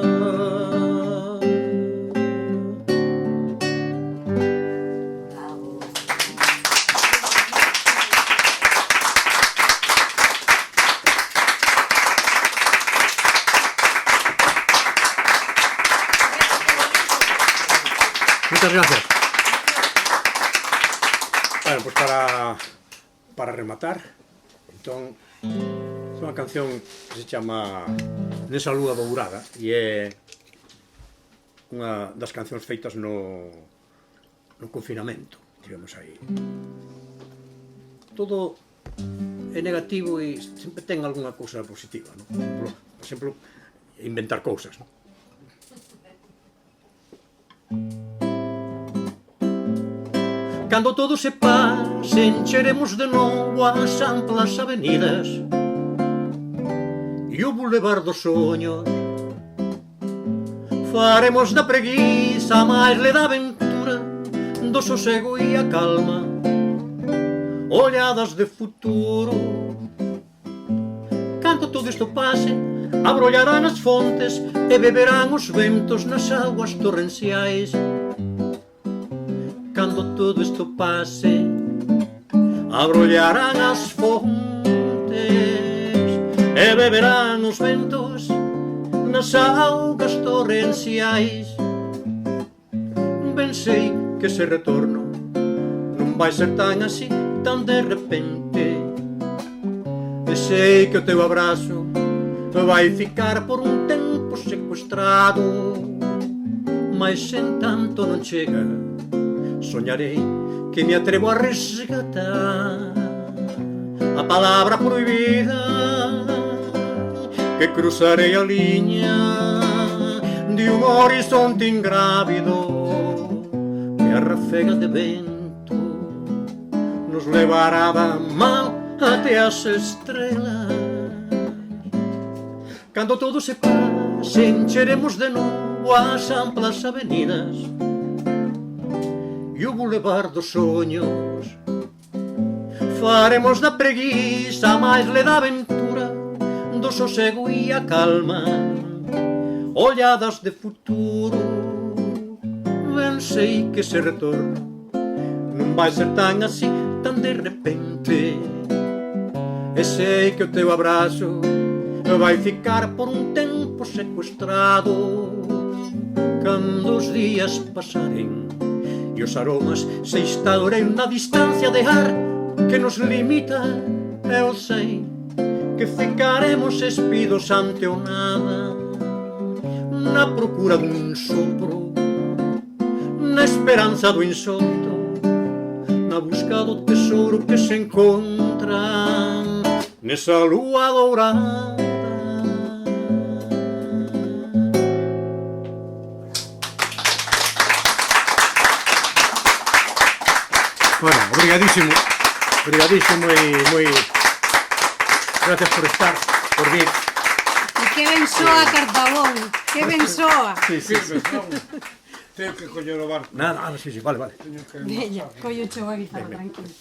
Muchas gracias. Bueno, pues para rematar, entón, é unha canción que se chama Nesa lúa dourada e é unha das cancións feitas no confinamento, digamos aí. Todo é negativo e sempre ten algunha cousa positiva, non? Por exemplo, inventar cousas, non? Cando todo se pase, encheremos de novo as amplas avenidas e o bulevar dos soños. Faremos da preguiça máis leda aventura, do sosego e a calma, olhadas de futuro. Cando todo isto pase, abrollarán as fontes e beberán os ventos nas augas torrenciais. Cando todo isto pase, abrollarán as fontes e beberán os ventos nas augas torrenciais. Ben sei que ese retorno non vai ser tan así, tan de repente. E sei que o teu abrazo vai ficar por un tempo secuestrado, mas en tanto non chega, soñarei que me atrevo a resgatar a palabra prohibida, que cruzarei a liña de un horizonte ingrávido que a rafega de vento nos levará da man até as estrelas. Cando todo se pase, encheremos de novo as amplas avenidas e o bulevar dos soños. Faremos da preguiça máis leda aventura, do sosego e a calma, olhadas de futuro. Ben sei que ese retorno non vai ser tan así, tan de repente. E sei que o teu abrazo vai ficar por un tempo secuestrado. Cando os días pasaren e os aromas se instauren na distancia de ar que nos limita, eu sei que ficaremos espidos ante o nada, na procura dun sopro, na esperanza do insólito, na busca do tesouro que se encontra nesa lúa dourada. Bueno, obrigadísimo e moi gracias por estar, por vir. E que ben soa Cartabón, que ben soa. Sí. Tengo que coñer o barco. Nada, sí, vale. Veña, collo cheo a guitarra, tranquilo.